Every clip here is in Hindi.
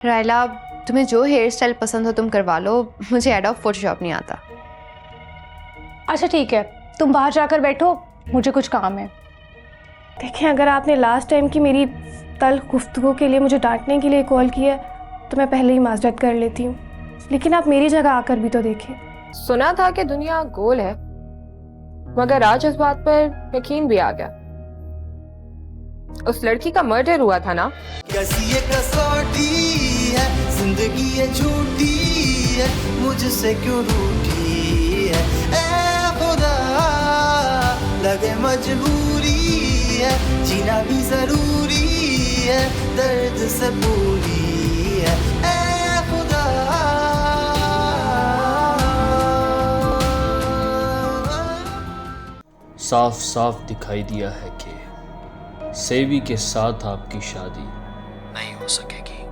रायला, तुम्हें जो हेयर स्टाइल पसंद हो तुम करवा लो, मुझे एडोब फोटोशॉप नहीं आता। अच्छा ठीक है, तुम बाहर जाकर बैठो, मुझे कुछ काम है। देखिए, अगर आपने लास्ट टाइम की मेरी तल्ख गुफ्तगू के लिए मुझे डांटने के लिए कॉल किया तो मैं पहले ही माजरत कर लेती हूँ, लेकिन आप मेरी जगह आकर भी तो देखें। सुना था कि दुनिया गोल है, मगर आज इस बात पर यकीन भी आ गया। उस लड़की का मर्डर हुआ था ना। कैसी ये कसौटी है, जिंदगी ये झूठी है, मुझसे क्यों रूठी है, ऐ खुदा लगे मजबूरी है, जीना भी जरूरी है, दर्द से पूरी है, ऐ खुदा। साफ साफ दिखाई दिया है कि सेवी के साथ आपकी शादी नहीं हो सकेगी,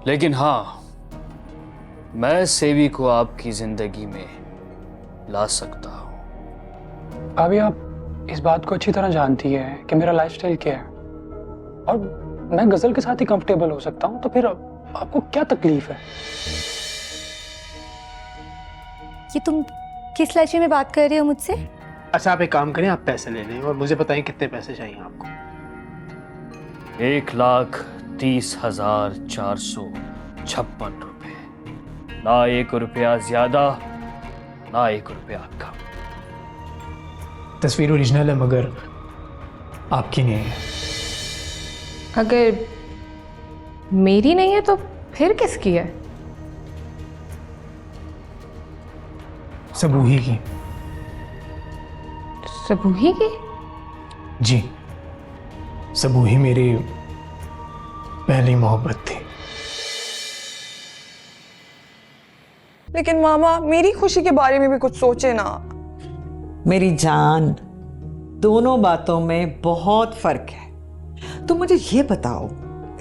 लेकिन हाँ, मैं सेवी को आपकी जिंदगी में ला सकता हूं। अभी आप इस बात को अच्छी तरह जानती है कि मेरा लाइफस्टाइल क्या है और मैं गजल के साथ ही कंफर्टेबल हो सकता हूं, तो फिर आपको क्या तकलीफ है? ये तुम किस लहजे में बात कर रहे हो मुझसे? अच्छा, आप एक काम करें, आप पैसे ले लें और मुझे बताएं कितने पैसे चाहिए आपको। 1,30,456 रुपए, ना 1 रुपया ज्यादा ना 1 रुपया कम। तस्वीर ओरिजिनल है मगर आपकी नहीं है। अगर मेरी नहीं है तो फिर किसकी है? सबूही की। सबूही की? जी, सबूही मेरी पहली मोहब्बत थी। लेकिन मामा, मेरी खुशी के बारे में भी कुछ सोचे ना। मेरी जान, दोनों बातों में बहुत फर्क है। तुम मुझे ये बताओ,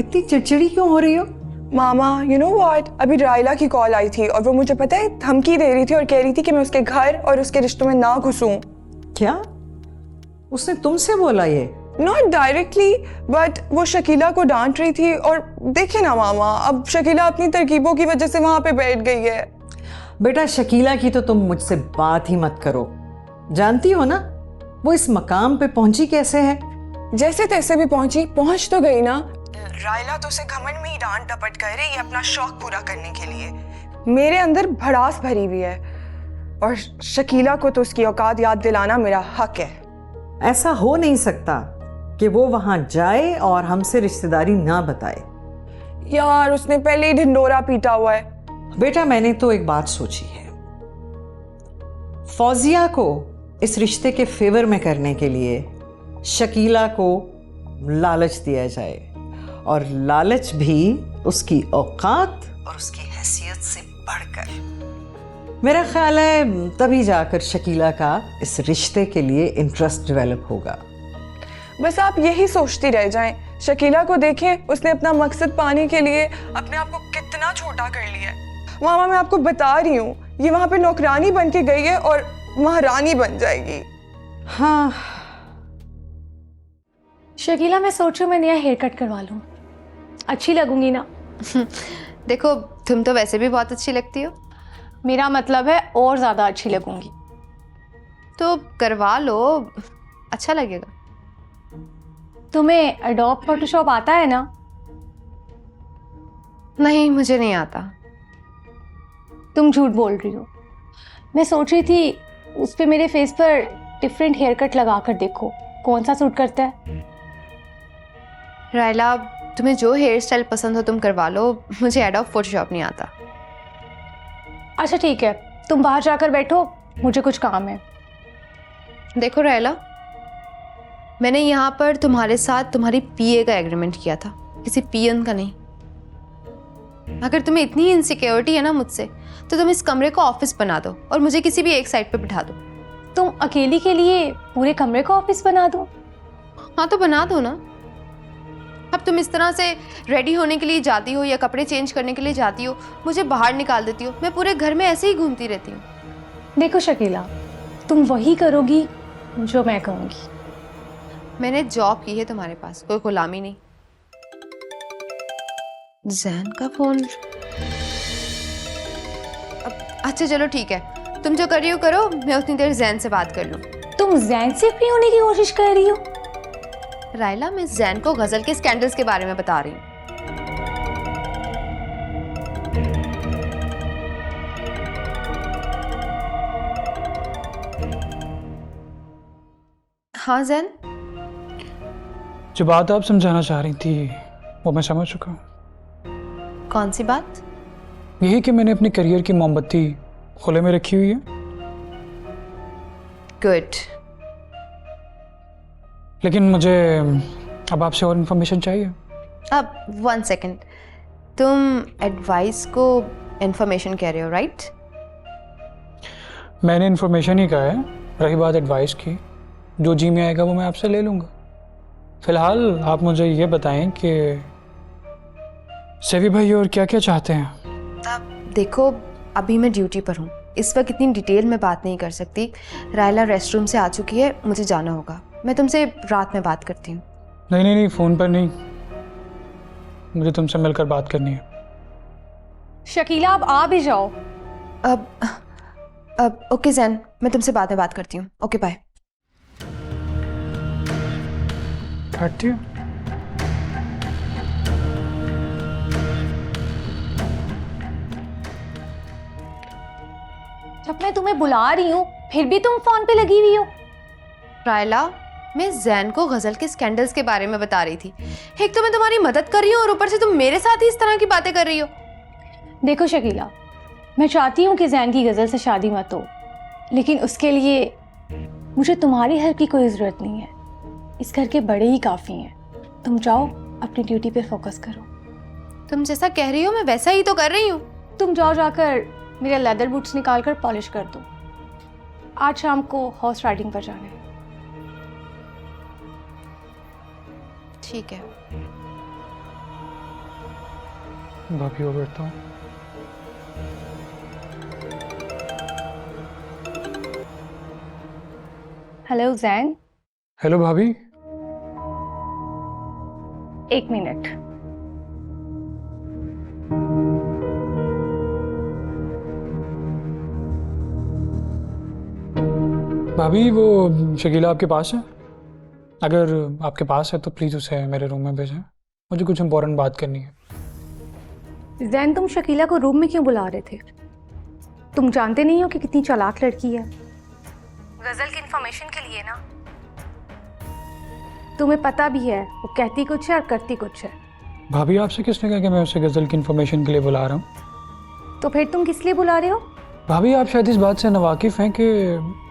इतनी चिड़चिड़ी क्यों हो रही हो? मामा, यू नो व्हाट, अभी रायला की कॉल आई थी और वो मुझे पता है धमकी दे रही थी और कह रही थी कि मैं उसके घर और उसके रिश्तों में ना घुसूं। क्या उसने तुमसे बोला ये? नॉट डायरेक्टली, बट वो शकीला को डांट रही थी। और देखे ना मामा, अब शकीला अपनी तरकीबों की वजह से वहां पे बैठ गई है। बेटा, शकीला की तो तुम मुझसे बात ही मत करो। जानती हो ना वो इस मकाम पे पहुंची कैसे है? जैसे तैसे भी पहुंची, पहुंच तो गई ना। रायला तो उसे घमंड में ही डांट डपट कर रही है अपना शौक पूरा करने के लिए। मेरे अंदर भड़ास भरी हुई है और शकीला को तो उसकी औकात याद दिलाना मेरा हक है। ऐसा हो नहीं सकता कि वो वहां जाए और हमसे रिश्तेदारी ना बताए। यार, उसने पहले ही ढिंडोरा पीटा हुआ है। बेटा, मैंने तो एक बात सोची है। फौजिया को इस रिश्ते के फेवर में करने के लिए शकीला को लालच दिया जाए, और लालच भी उसकी औकात और उसकी हैसियत से बढ़कर। मेरा ख्याल है तभी जाकर शकीला का इस रिश्ते के लिए इंटरेस्ट डेवलप होगा। बस आप यही सोचती रह जाएं। शकीला को देखें, उसने अपना मकसद पाने के लिए अपने आप को कितना छोटा कर लिया है। मामा, मैं आपको बता रही हूँ, ये वहां पे नौकरानी बन के गई है और वहां रानी बन जाएगी। हाँ शकीला, मैं सोच रही हूँ मैं नया हेयर कट करवा लूँ, अच्छी लगूंगी ना? देखो, तुम तो वैसे भी बहुत अच्छी लगती हो। मेरा मतलब है और ज़्यादा अच्छी लगूंगी। तो करवा लो, अच्छा लगेगा। तुम्हें एडोब फोटोशॉप आता है ना? नहीं, मुझे नहीं आता। तुम झूठ बोल रही हो। मैं सोच रही थी उस पे मेरे फेस पर डिफरेंट हेयर कट लगा कर देखो कौन सा सूट करता है। रायला, तुम्हें जो हेयर स्टाइल पसंद हो तुम करवा लो, मुझे एडोब फोटोशॉप नहीं आता। अच्छा ठीक है, तुम बाहर जाकर बैठो, मुझे कुछ काम है। देखो रायला, मैंने यहाँ पर तुम्हारे साथ तुम्हारी पीए का एग्रीमेंट किया था, किसी पियन का नहीं। अगर तुम्हें इतनी इनसिक्योरिटी है ना मुझसे, तो तुम इस कमरे को ऑफिस बना दो और मुझे किसी भी एक साइड पे बिठा दो। तुम अकेली के लिए पूरे कमरे को ऑफिस बना दो? हाँ तो बना दो ना। अब तुम इस तरह से रेडी होने के लिए जाती हो या कपड़े चेंज करने के लिए जाती हो, मुझे बाहर निकाल देती हो, मैं पूरे घर में ऐसे ही घूमती रहती हूँ। देखो शकीला, तुम वही करोगी जो मैं कहूँगी। मैंने जॉब की है तुम्हारे पास, कोई गुलामी नहीं। जैन का फोन। अच्छा चलो ठीक है, तुम जो कर रही हो करो, मैं उतनी देर जैन से बात कर लूँ। तुम जैन से फ्री होने की कोशिश कर रही हो? रायला, मैं जैन को गजल के स्कैंडल्स के बारे में बता रही हूँ। हाँ जैन, जो बात आप समझाना चाह रही थी वो मैं समझ चुका हूँ। कौन सी बात? यही कि मैंने अपने करियर की मोमबत्ती खुले में रखी हुई है। गुड। लेकिन मुझे अब आपसे और इन्फॉर्मेशन चाहिए। अब 1 सेकेंड, तुम एडवाइस को इन्फॉर्मेशन कह रहे हो राइट? मैंने इन्फॉर्मेशन ही कहा है, रही बात एडवाइस की, जो जी में आएगा वो मैं आपसे ले लूँगा। फिलहाल आप मुझे ये बताएं कि सेवी भाई और क्या क्या चाहते हैं। अब देखो, अभी मैं ड्यूटी पर हूँ, इस वक्त इतनी डिटेल में बात नहीं कर सकती। रायला रेस्ट रूम से आ चुकी है, मुझे जाना होगा। मैं तुमसे रात में बात करती हूँ। नहीं, फ़ोन पर नहीं, मुझे तुमसे मिलकर बात करनी है। शकीला, आप आ भी जाओ। अब ओके जैन, मैं तुमसे बाद में बात करती हूँ। Okay bye. हटती हूँ। जब मैं तुम्हें बुला रही हूँ फिर भी तुम फोन पे लगी हुई हो। रायला, मैं जैन को गजल के स्कैंडल्स के बारे में बता रही थी। एक तो मैं तुम्हारी मदद कर रही हूँ और ऊपर से तुम मेरे साथ ही इस तरह की बातें कर रही हो। देखो शकीला, मैं चाहती हूँ कि जैन की गजल से शादी मत हो, लेकिन उसके लिए मुझे तुम्हारी हेल्प की कोई ज़रूरत नहीं है। इस घर के बड़े ही काफ़ी हैं। तुम जाओ, अपनी ड्यूटी पे फोकस करो। तुम जैसा कह रही हो मैं वैसा ही तो कर रही हूँ। तुम जाओ, जाकर मेरे लेदर बूट्स निकाल कर पॉलिश कर दो। आज शाम को हॉर्स राइडिंग पर जाना है। ठीक है। भाभी वो बैठता हूँ। हेलो जैन। हेलो भाभी। 1 मिनट। भाभी वो शकीला आपके पास है? अगर आपके पास है तो प्लीज़ उसे मेरे रूम में भेजें, मुझे कुछ इम्पोर्टेंट बात करनी है। जैन, तुम शकीला को रूम में क्यों बुला रहे थे? तुम जानते नहीं हो कि कितनी चालाक लड़की है। गजल की इंफॉर्मेशन के लिए ना। तुम्हें पता भी है वो कहती कुछ है और करती कुछ है। भाभी आपसे किसने कहा कि मैं उसे गजल की इन्फॉर्मेशन के लिए बुला रहा हूँ? तो फिर तुम किस लिए बुला रहे हो? भाभी आप शायद इस बात से नावाकिफ़ हैं कि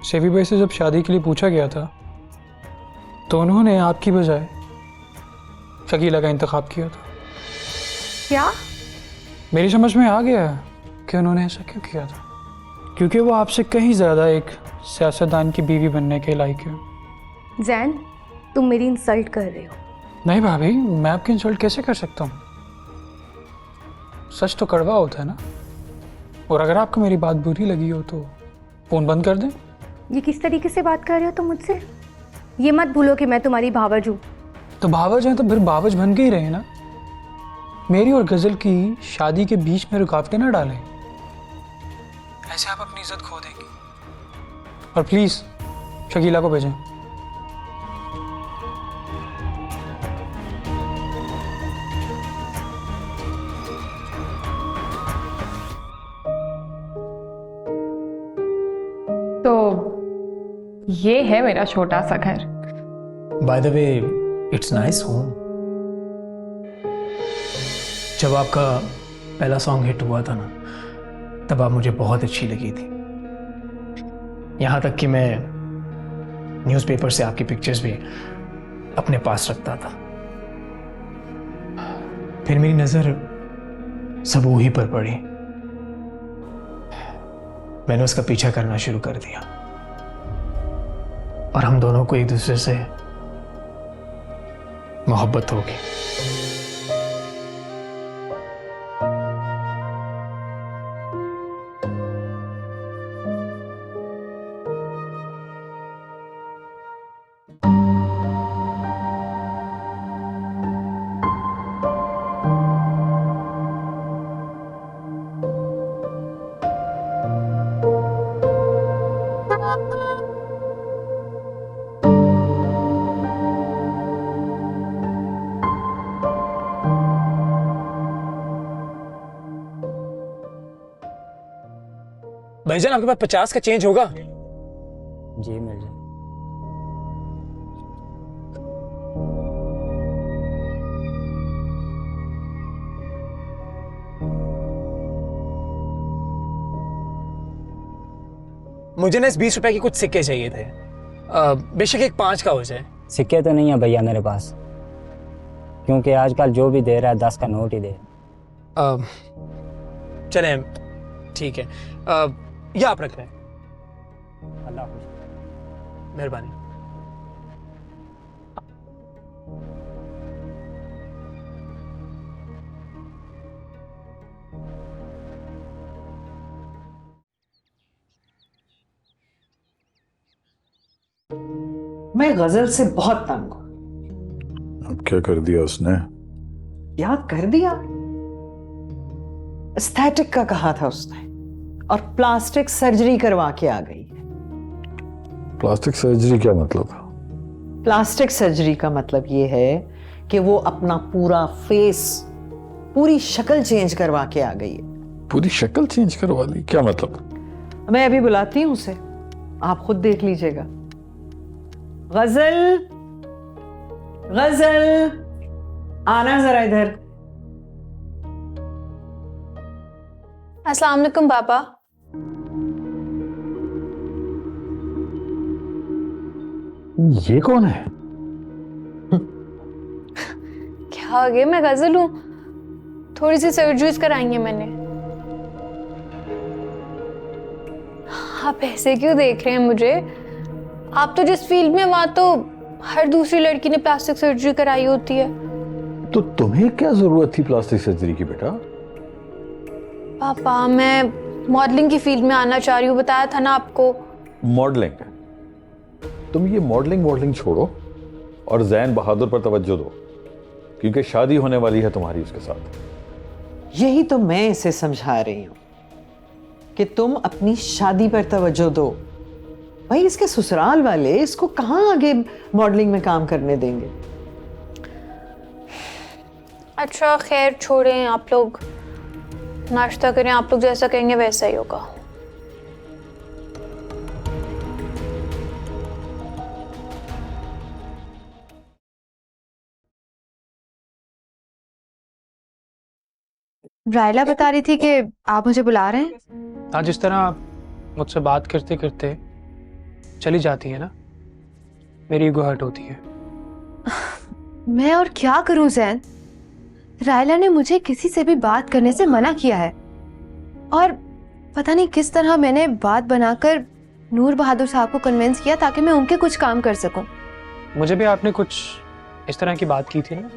सेवी भाई से जब शादी के लिए पूछा गया था तो उन्होंने आपकी बजाय शकीला का इंतखाब किया था। क्या? मेरी समझ में आ गया है कि उन्होंने ऐसा क्यों किया था, क्योंकि वो आपसे कहीं ज़्यादा एक सियासतदान की बीवी बनने के लायक है। जैन, तुम मेरी इंसल्ट कर रहे हो। नहीं भाभी, मैं आपकी इंसल्ट कैसे कर सकता हूँ? सच तो कड़वा होता है ना। और अगर आपको मेरी बात बुरी लगी हो तो फ़ोन बंद कर दें। ये किस तरीके से बात कर रहे हो तुम मुझसे? ये मत भूलो कि मैं तुम्हारी भावज हूँ। तो भावज हैं तो फिर भावज बन के ही रहे ना। मेरी और गजल की शादी के बीच में रुकावटें ना डालें, ऐसे आप अपनी इज्जत खो देंगी। और प्लीज शकीला को भेजें। तो ये है मेरा छोटा सा घर। By the way, it's nice home. जब आपका पहला सॉन्ग हिट हुआ था ना, तब आप मुझे बहुत अच्छी लगी थी। यहाँ तक कि मैं न्यूज़पेपर से आपकी पिक्चर्स भी अपने पास रखता था। फिर मेरी नज़र सबूही पर पड़ी, मैंने उसका पीछा करना शुरू कर दिया और हम दोनों को एक दूसरे से मोहब्बत हो गई। भाईजान आपके पास 50 का चेंज होगा? जी मिल जाए। मुझे ना इस 20 रुपए की कुछ सिक्के चाहिए थे। बेशक एक 5 का हो जाए। सिक्के तो नहीं है भैया मेरे पास, क्योंकि आजकल जो भी दे रहा है 10 का नोट ही दे। चले ठीक है, ये आप रख लें। अल्लाह हाफिज़। मेहरबानी। मैं गजल से बहुत तंग हूं। अब क्या कर दिया उसने? क्या कर दिया? एस्थेटिक का कहा था उसने और प्लास्टिक सर्जरी करवा के आ गई है। प्लास्टिक सर्जरी क्या मतलब? प्लास्टिक सर्जरी का मतलब ये है कि वो अपना पूरा फेस, पूरी शक्ल चेंज करवा के आ गई है। पूरी शक्ल चेंज करवा ली? क्या मतलब? मैं अभी बुलाती हूं उसे, आप खुद देख लीजिएगा। गजल, गजल, आना जरा इधर। अस्सलाम वालेकुम पापा। ये कौन है? क्या हो गया, मैं गजल हूँ। थोड़ी सी सर्जरीज कराई है मैंने। आप ऐसे क्यों देख रहे हैं मुझे? आप तो जिस फील्ड में, वहां तो हर दूसरी लड़की ने प्लास्टिक सर्जरी कराई होती है। तो तुम्हें क्या जरूरत थी प्लास्टिक सर्जरी की बेटा? पापा मैं मॉडलिंग की फील्ड में आना चाह रही हूँ, बताया था ना आपको। मॉडलिंग? तुम ये मॉडलिंग छोड़ो और जैन बहादुर पर तवज्जो दो, क्योंकि शादी होने वाली है तुम्हारी उसके साथ। यही तो मैं इसे समझा रही हूं कि तुम अपनी शादी पर तवज्जो दो। भाई इसके ससुराल वाले इसको कहां आगे मॉडलिंग में काम करने देंगे? अच्छा खैर छोड़ें, आप लोग नाश्ता करें। आप लोग जैसा कहेंगे वैसा ही होगा। रायला बता रही थी कि आप मुझे बुला रहे हैं। आज जिस तरह आप मुझसे बात करते करते चली जाती है ना, मेरी ईगो हर्ट होती है। मैं और क्या करूं जैन? रायला ने मुझे किसी से भी बात करने से मना किया है और पता नहीं किस तरह मैंने बात बनाकर नूर बहादुर साहब को कन्विंस किया ताकि मैं उनके कुछ काम कर सकूं। मुझे भी आपने कुछ इस तरह की बात की थी ना।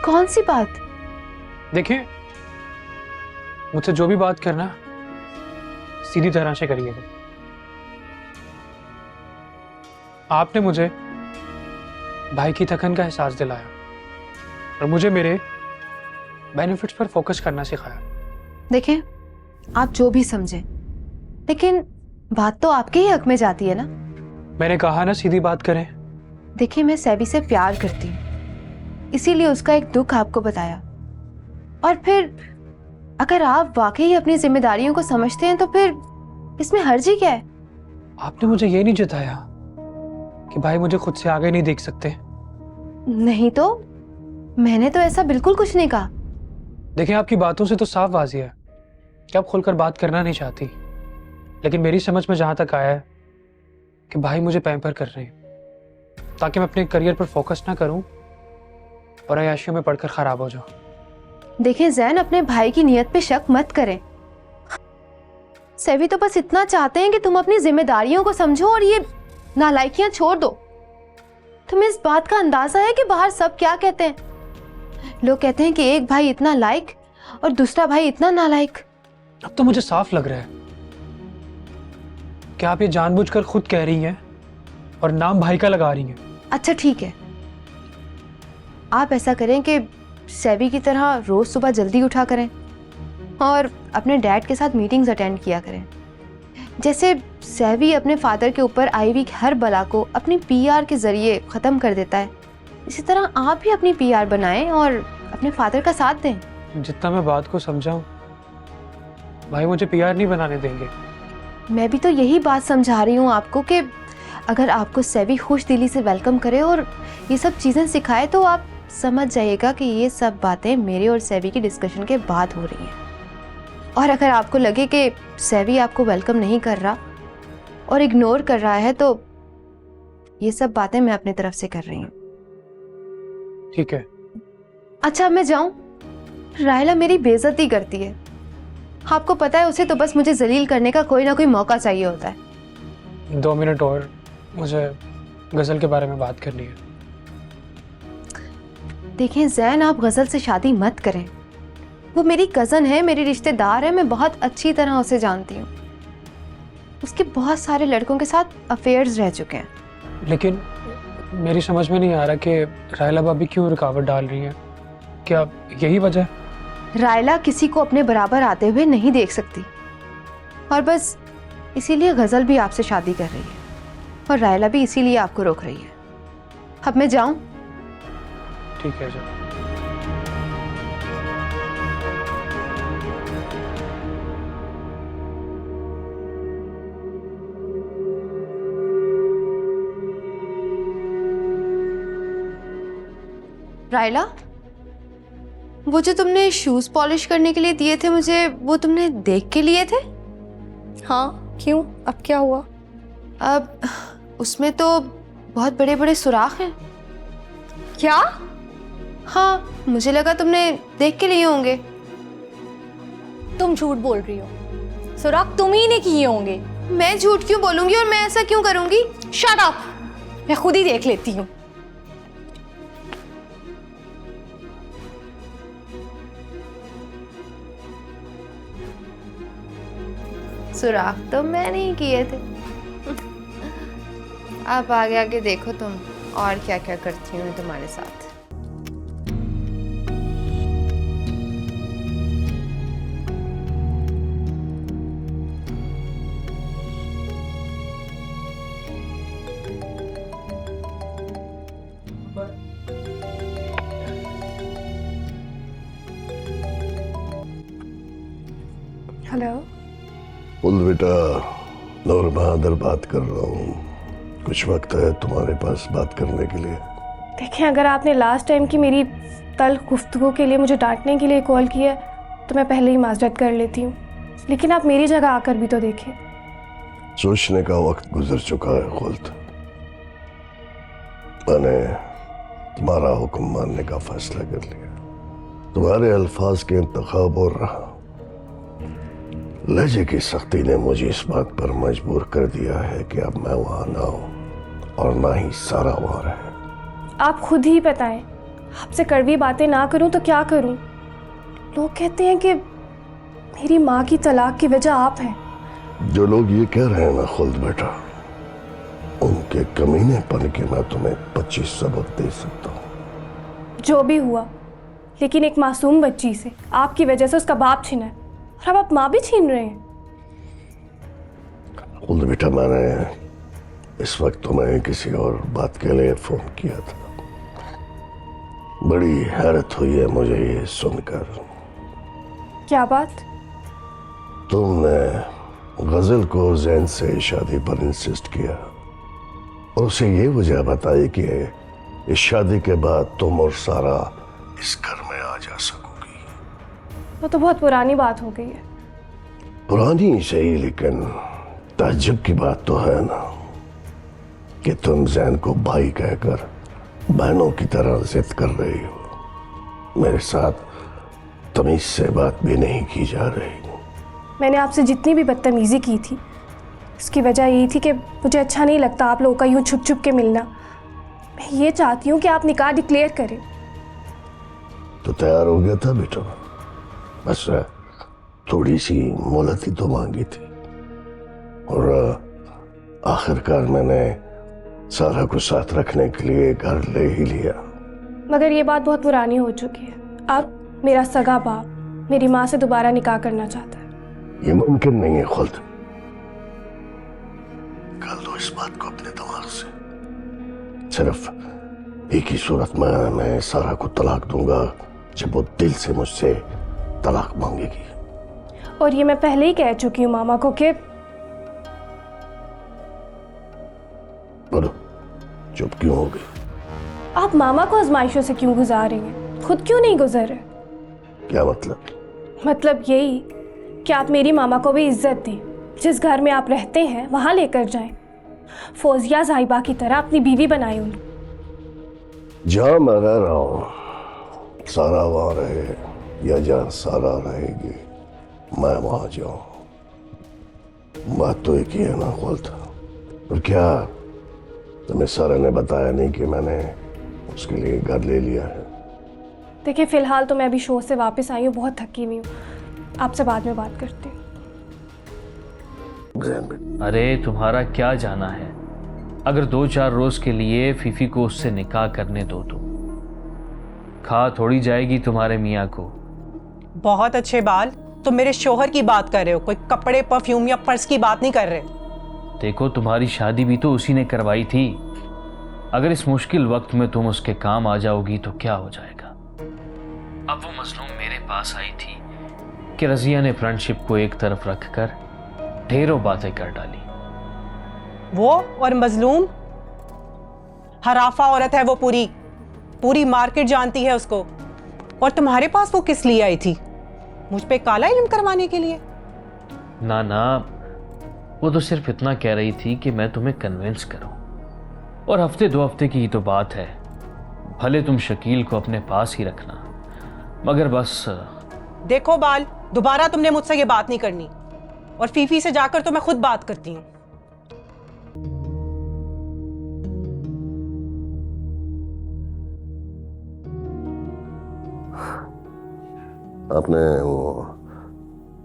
कौन सी बात? देखिए, मुझसे जो भी बात करना सीधी तरह से करिएगा। आपने मुझे भाई की थकन का एहसास दिलाया और मुझे मेरे बेनिफिट्स पर फोकस करना सिखाया। देखें, आप जो भी समझें, लेकिन बात तो आपके ही हक में जाती है ना। मैंने कहा ना सीधी बात करें। देखिए, मैं सैबी से प्यार करती हूँ, इसीलिए उसका एक दुख आपको बताया। और फिर अगर आप वाकई अपनी जिम्मेदारियों को समझते हैं तो फिर इसमें हर्जी क्या है? आपने मुझे ये नहीं जताया कि भाई मुझे खुद से आगे नहीं देख सकते। नहीं तो मैंने तो ऐसा बिल्कुल कुछ नहीं कहा। देखिए, आपकी बातों से तो साफ वाज़िह है कि आप खुलकर बात करना नहीं चाहती, लेकिन मेरी समझ में जहां तक आया है कि भाई मुझे पैम्पर कर रहे हैं ताकि मैं अपने करियर पर फोकस ना करूं और अयाशियों में पढ़कर खराब हो जाऊं। देखें जैन, अपने भाई की नीयत पे शक मत करें। सैबी तो बस इतना चाहते हैं कि तुम अपनी जिम्मेदारियों को समझो और ये नालायकियां छोड़ दो। तुम्हें इस बात का अंदाजा है कि बाहर सब क्या कहते हैं? लोग कहते हैं कि एक भाई इतना लायक और दूसरा भाई इतना नालायक। अब तो मुझे साफ लग रहा है कि आप ये जानबूझकर खुद कह रही हैं और नाम भाई का लगा रही हैं। अच्छा ठीक है, आप ऐसा करें कि सैबी की तरह रोज सुबह जल्दी उठा करें और अपने डैड के साथ मीटिंग्स अटेंड किया करें। जैसे सैबी अपने फादर के ऊपर आई हुई हर बला को अपनी पीआर के जरिए ख़त्म कर देता है, इसी तरह आप भी अपनी पीआर बनाएं और अपने फादर का साथ दें। जितना मैं बात को समझाऊं भाई मुझे पीआर नहीं बनाने देंगे। मैं भी तो यही बात समझा रही हूँ आपको कि अगर आपको सेवी खुश दिली से वेलकम करे और ये सब चीज़ें सिखाए तो आप समझ जाइएगा कि ये सब बातें मेरे और सेवी की डिस्कशन के बाद हो रही हैं। और अगर आपको लगे कि सेवी आपको वेलकम नहीं कर रहा और इग्नोर कर रहा है तो ये सब बातें मैं अपनी तरफ से कर रही हूँ। ठीक है। अच्छा मैं जाऊं? रायला मेरी बेइज्जती करती है। आपको पता है उसे तो बस मुझे जलील करने का कोई ना कोई मौका चाहिए होता है। 2 मिनट और, मुझे गजल के बारे में बात करनी है। देखें जैन, आप गजल से शादी मत करें। वो मेरी कज़न है, मेरी रिश्तेदार है, मैं बहुत अच्छी तरह उसे जानती हूँ। उसके बहुत सारे लड़कों के साथ अफेयर्स रह चुके हैं। लेकिन मेरी समझ में नहीं आ रहा कि रायला भाभी क्यों रुकावट डाल रही हैं। क्या यही वजह है? रायला किसी को अपने बराबर आते हुए नहीं देख सकती और बस इसीलिए गजल भी आपसे शादी कर रही है और रायला भी इसीलिए आपको रोक रही है। अब मैं जाऊं? ठीक है जो। रायला, वो जो तुमने शूज पॉलिश करने के लिए दिए थे मुझे, वो तुमने देख के लिए थे? हाँ, क्यों? अब क्या हुआ? अब उसमें तो बहुत बड़े बड़े सुराख हैं। क्या? हाँ, मुझे लगा तुमने देख के लिए होंगे। तुम झूठ बोल रही हो। सुराख तुम ही ने किए होंगे। मैं झूठ क्यों बोलूंगी और मैं ऐसा क्यों करूंगी? Shut up! मैं खुद ही देख लेती हूँ। सुराख तो मैं नहीं किए थे। आप आगे आगे देखो तुम और क्या क्या करती हूँ तुम्हारे साथ। हेलो। बोल बेटा, नूर बहादुर बात कर रहा हूँ। कुछ वक्त है तुम्हारे पास बात करने के लिए? देखें, अगर आपने लास्ट टाइम की मेरी तल्ख गुफ्तगू के लिए मुझे डांटने के लिए कॉल किया तो मैं पहले ही माजरत कर लेती हूँ, लेकिन आप मेरी जगह आकर भी तो देखें। सोचने का वक्त गुजर चुका है खुल्द। मैंने तुम्हारा हुक्म मानने का फैसला कर लिया। तुम्हारे अल्फाज के इंतखाब और रहा। लहजे की सख्ती ने मुझे इस बात पर मजबूर कर दिया है कि अब मैं वहां ना हूं और ना ही सारा वहां रहे। आप खुद ही बताएं, आपसे कड़वी बातें ना करूं तो क्या करूं? लोग कहते हैं कि मेरी माँ की तलाक की वजह आप हैं। जो लोग ये कह रहे हैं ना खुल्द बेटा, उनके कमीनेपन के मैं तुम्हें 25 सबक दे सकता हूँ। जो भी हुआ, लेकिन एक मासूम बच्ची से आपकी वजह से उसका बाप छिना है और अब आप माँ भी छीन रहे हैं। खुल्द बेटा, मैंने इस वक्त तुम्हें किसी और बात के लिए फोन किया था। बड़ी हैरत हुई है मुझे ये सुनकर। क्या बात? तुमने गजल को जैन से शादी पर इंसिस्ट किया और उसे ये वजह बताई कि इस शादी के बाद तुम और सारा इस घर में आ जा सकोगी। वो तो बहुत पुरानी बात हो गई है। पुरानी ही सही, लेकिन ताज्जुब की बात तो है ना कि तुम जैन को भाई कहकर बहनों की तरह जिद कर रही हो। मेरे साथ तमीज से बात भी नहीं की जा रही। मैंने आपसे जितनी भी बदतमीजी की थी, इसकी वजह यही थी कि मुझे अच्छा नहीं लगता आप लोगों का यूं छुप छुप के मिलना। मैं ये चाहती हूँ कि आप निकाह डिक्लेयर करें। तो तैयार हो गया था बेटा, बस थोड़ी सी मोहलत ही तो मांगी थी और आखिरकार मैंने सारा को साथ रखने के लिए घर ले ही लिया। मगर ये बात बहुत पुरानी हो चुकी है। अब मेरा सगा बाप मेरी माँ से दोबारा निकाह करना चाहता है। ये मुमकिन नहीं है खुल्द। निकाल दो इस बात को अपने दिमाग से। सिर्फ एक ही सूरत में मैं सारा को तलाक दूंगा, जब वो दिल से मुझसे तलाक मांगेगी। और ये मैं पहले ही कह चुकी हूँ मामा को कि बोलो, चुप क्यों हो गई? आप मामा को आजमाइशों से क्यों गुजार रही हैं? खुद क्यों नहीं गुजर रहे? क्या मतलब? मतलब यही कि आप मेरी मामा को भी इज्जत दें, जिस घर में आप रहते हैं वहाँ लेकर जाएं। फौजिया साहिबा की तरह अपनी बीवी बनाए उनको। जहाँ मैं रह रहा हूँ सारा वहाँ रहे, या जहाँ सारा रहेगी मैं वहाँ जाऊँ। बात तो एक ही है ना खोलता। और क्या तुम्हें सारा ने बताया नहीं कि मैंने उसके लिए घर ले लिया है? देखिए फिलहाल तो मैं अभी शो से वापस आई हूँ, बहुत थकी हुई हूँ, आपसे बाद में बात करती हूँ। अरे तुम्हारा क्या जाना है? अगर 2-4 रोज के लिए फीफी को उससे निकाह करने दो तो खा थोड़ी जाएगी तुम्हारे मियाँ को। बहुत अच्छे बाल, तुम मेरे शोहर की बात कर रहे हो, कोई कपड़े परफ्यूम या पर्स की बात नहीं कर रहे। देखो तुम्हारी शादी भी तो उसी ने करवाई थी। अगर इस मुश्किल वक्त में तुम उसके काम आ जाओगी तो क्या हो जाएगा? अब वो मजलूम मेरे पास आई थी कि रजिया ने फ्रेंडशिप को एक तरफ रखकर ढेरों बातें कर डाली। वो और मजलूम हराफा औरत है, वो पूरी मार्केट जानती है उसको। और तुम्हारे पास वो किस लिए आई थी? मुझ पे काला इल्म करवाने के लिए? ना ना, वो तो सिर्फ इतना कह रही थी कि मैं तुम्हें कन्विंस करूं। और हफ्ते 2 हफ्ते की ही तो बात है। भले तुम शकील को अपने पास ही रखना, मगर बस। देखो बाल, दोबारा तुमने मुझसे ये बात नहीं करनी, और फीफी से जाकर तो मैं खुद बात करती हूँ। आपने वो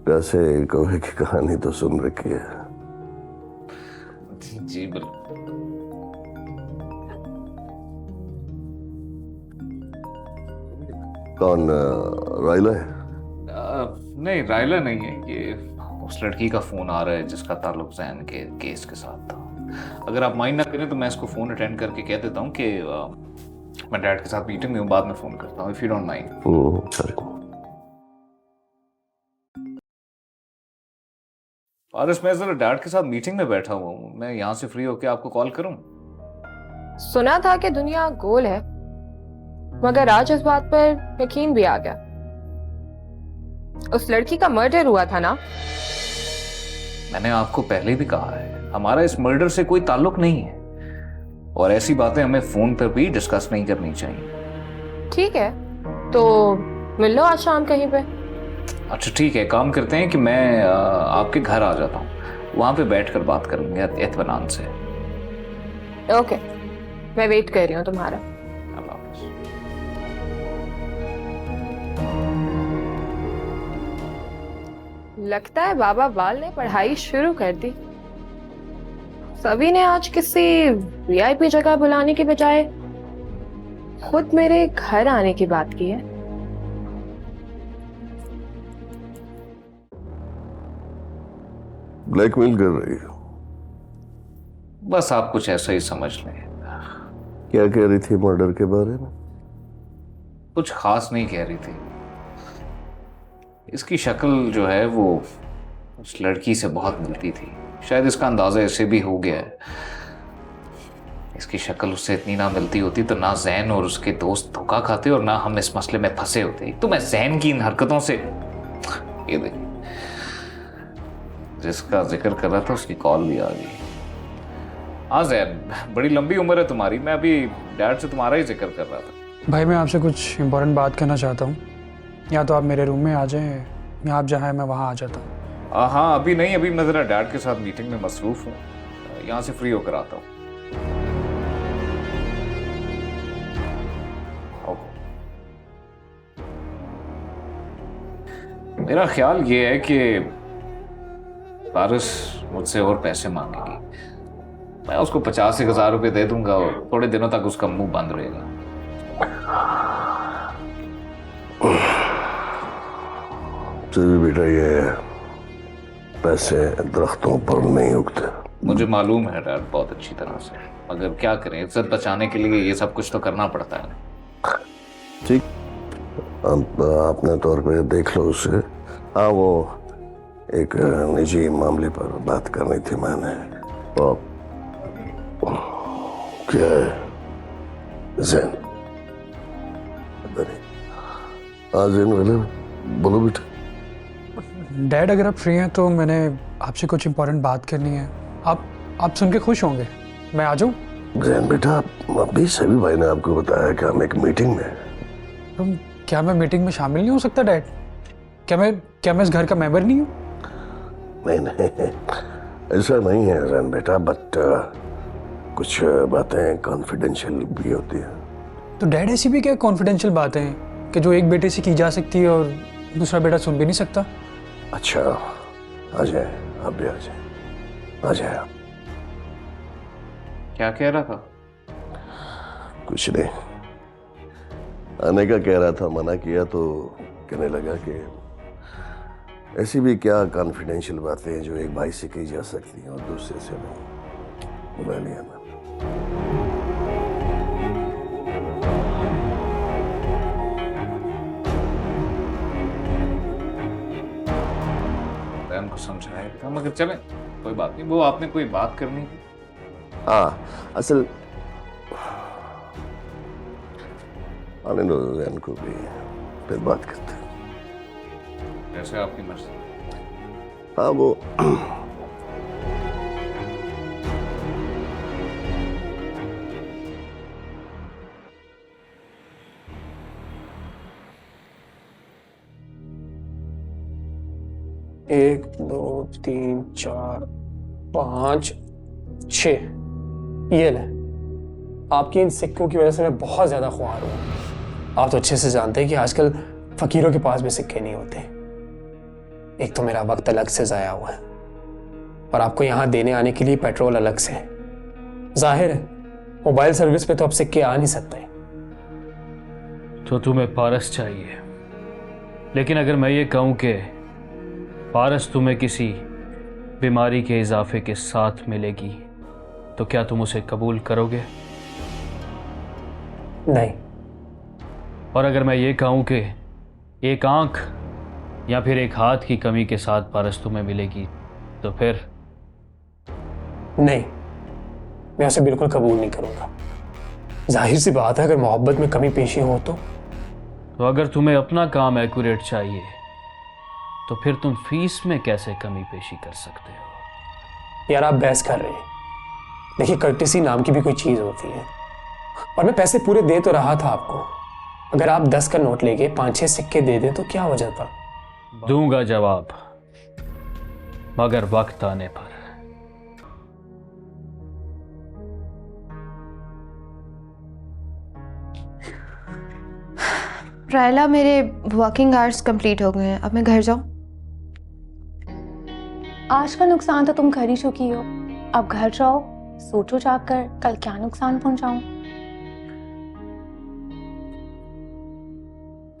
कैसे कौवे की कहानी तो सुन रखी है? जी बिल्कुल। कौन, राइला है? नहीं, राइला नहीं है। ये उस लड़की का फोन आ रहा है जिसका ताल्लुक जैन के केस के साथ था। अगर आप माइंड ना करें तो मैं इसको फोन अटेंड करके कह देता हूँ कि मैं डैड के साथ मीटिंग में हूँ, बाद में फोन करता हूँ, if you don't mind. Sorry. Paras, मैं जरा डैड के साथ मीटिंग में बैठा हुआ हूँ, मैं यहाँ से फ्री होकर आपको कॉल करूँ? सुना था कि दुनिया गोल है, मगर आज इस बात पर यकीन भी आ गया। उस लड़की का मर्डर हुआ था ना? मैंने आपको पहले भी कहा है, हमारा इस मर्डर से कोई ताल्लुक नहीं है, और ऐसी बातें हमें फोन पर भी डिस्कस नहीं करनी चाहिए। ठीक है, तो मिल लो आज शाम कहीं पे। अच्छा ठीक है, काम करते हैं कि मैं आपके घर आ जाता हूँ, वहां पे बैठकर बात करेंगे इत्मीनान से। ओके, मैं वेट कर रही हूँ तुम्हारा। लगता है बाबा बाल ने पढ़ाई शुरू कर दी। सभी ने आज किसी वीआईपी जगह बुलाने के बजाय खुद मेरे घर आने की बात की है। ब्लैकमेल कर रही हो? बस आप कुछ ऐसा ही समझ लें। क्या कह रही थी मर्डर के बारे में? कुछ खास नहीं कह रही थी। इसकी शक्ल जो है वो उस लड़की से बहुत मिलती थी, शायद इसका अंदाजा ऐसे भी हो गया है। इसकी शक्ल उससे इतनी ना मिलती होती तो ना जैन और उसके दोस्त धोखा खाते और ना हम इस मसले में फंसे होते। तो मैं जैन की इन हरकतों से, ये देखिए जिसका जिक्र कर रहा था उसकी कॉल भी आ गई। हाँ जैन, बड़ी लंबी उम्र है तुम्हारी, मैं अभी डैड से तुम्हारा ही जिक्र कर रहा था। भाई मैं आपसे कुछ इम्पोर्टेंट बात करना चाहता हूँ, या तो आप मेरे रूम में आ जाएं या आप जहाँ हैं मैं वहाँ आ जाता हूँ। हाँ अभी नहीं, अभी मैं जरा डैड के साथ मीटिंग में मसरूफ हूँ, यहाँ से फ्री होकर आता हूँ। मेरा ख्याल ये है कि पारस मुझसे और पैसे मांगेगी, मैं उसको 50,000 रुपये दे दूंगा और थोड़े दिनों तक उसका मुंह बंद रहेगा। फिर बेटा ये पैसे दरख्तों पर नहीं उगते। मुझे मालूम है डैड बहुत अच्छी तरह से, मगर क्या करें, इज्जत बचाने के लिए ये सब कुछ तो करना पड़ता है। ठीक, अब अपने तौर पे देख लो उसे। हाँ वो एक निजी मामले पर बात करनी थी मैंने। और क्या है जैन? हाँ जैन बोलो बेटा। डैड अगर आप फ्री हैं तो मैंने आपसे कुछ इम्पोर्टेंट बात करनी है। आप सुन के खुश होंगे। मैं आ जाऊँ? जैन बेटा, अभी सभी भाई ने आपको बताया कि हम एक मीटिंग में हैं। तो क्या मैं मीटिंग में शामिल नहीं हो सकता डैड? क्या मैं इस घर का मेंबर नहीं हूँ? नहीं ऐसा नहीं है जैन बेटा, बट कुछ बातें कॉन्फिडेंशियल भी होती है। तो डैड ऐसी भी क्या कॉन्फिडेंशियल बातें हैं कि जो एक बेटे से की जा सकती है और दूसरा बेटा सुन भी नहीं सकता? अच्छा आ जाए, आप भी आ जाए। क्या कह रहा था? कुछ नहीं, आने का कह रहा था, मना किया तो कहने लगा कि ऐसी भी क्या कॉन्फिडेंशियल बातें हैं जो एक भाई से की जा सकती हैं और दूसरे से नहीं। बुला लिया मैं। जैन को समझाया था, मगर चले कोई बात नहीं। वो आपने कोई बात करनी थी? हाँ, असल आने दो जैन को भी, फिर बात करते हैं। जैसे आपकी मर्जी। हाँ वो एक, दो, तीन, चार, पाँच, 6। ये ले, आपकी इन सिक्कों की वजह से मैं बहुत ज्यादा ख्वार हूँ। आप तो अच्छे से जानते हैं कि आजकल फकीरों के पास भी सिक्के नहीं होते। एक तो मेरा वक्त अलग से जाया हुआ है और आपको यहाँ देने आने के लिए पेट्रोल अलग से। जाहिर है मोबाइल सर्विस पे तो अब सिक्के आ नहीं सकते। तो तुम्हें पारस चाहिए, लेकिन अगर मैं ये कहूं कि पारस तुम्हें किसी बीमारी के इजाफे के साथ मिलेगी तो क्या तुम उसे कबूल करोगे? नहीं। और अगर मैं ये कहूं कि एक आंख या फिर एक हाथ की कमी के साथ पारस तुम्हें मिलेगी तो फिर? नहीं, मैं उसे बिल्कुल कबूल नहीं करूंगा। जाहिर सी बात है, अगर मोहब्बत में कमी पेशी हो तो अगर तुम्हें अपना काम एक्यूरेट चाहिए तो फिर तुम फीस में कैसे कमी पेशी कर सकते हो? यार आप बहस कर रहे हैं। देखिए, कर्टेसी नाम की भी कोई चीज होती है और मैं पैसे पूरे दे तो रहा था आपको। अगर आप 10 का नोट लेके 5-6 सिक्के दे दें तो क्या वजह था? दूंगा जवाब, मगर वक्त आने पर। रायला, मेरे वर्किंग आवर्स कंप्लीट हो गए हैं, अब मैं घर जाऊं? आज का नुकसान तो तुम कर ही चुकी हो। अब घर जाओ, सोचो जाकर कल क्या नुकसान पहुंचाऊं।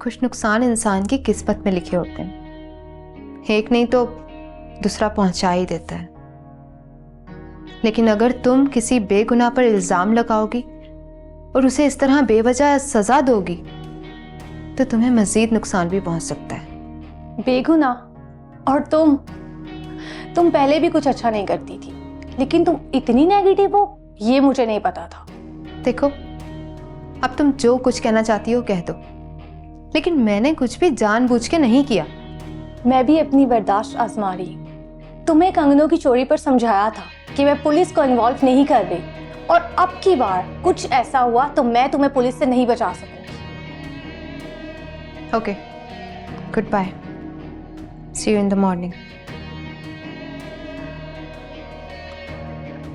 कुछ नुकसान इंसान की किस्मत में लिखे होते हैं, एक नहीं तो दूसरा पहुंचा ही देता है। लेकिन अगर तुम किसी बेगुनाह पर इल्जाम लगाओगी और उसे इस तरह बेवजह सजा दोगी तो तुम्हें मजीद नुकसान भी पहुंच सकता है। बेगुनाह? और तुम पहले भी कुछ अच्छा नहीं करती थी, लेकिन तुम इतनी नेगेटिव हो ये मुझे नहीं पता था। देखो, अब तुम जो कुछ कहना चाहती हो कह दो, लेकिन मैंने कुछ भी जानबूझ के नहीं किया। मैं भी अपनी बर्दाश्त आजमा रही। तुम्हें कंगनों की चोरी पर समझाया था कि मैं पुलिस को इन्वॉल्व नहीं कर रही, और अब की बार कुछ ऐसा हुआ तो मैं तुम्हें पुलिस से नहीं बचा सकूंगी। Okay, good bye, see you in the morning.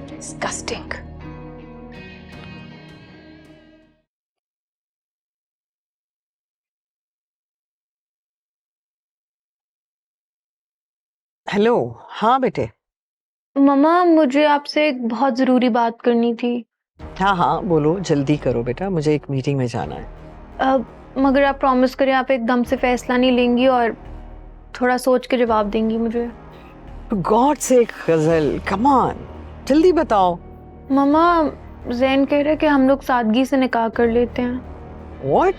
Disgusting. Hello. हाँ बेटे। मम्मा, मुझे आपसे एक बहुत ज़रूरी बात करनी थी। हाँ हाँ बोलो, जल्दी करो बेटा, मुझे एक मीटिंग में जाना है। मगर आप प्रॉमिस करें आप एकदम से फैसला नहीं लेंगी और थोड़ा सोच के जवाब देंगी मुझे। गॉड से गजल, कम ऑन, जल्दी बताओ। मम्मा, जैन कह रहे कि हम लोग सादगी से निकाह कर लेते हैं। What?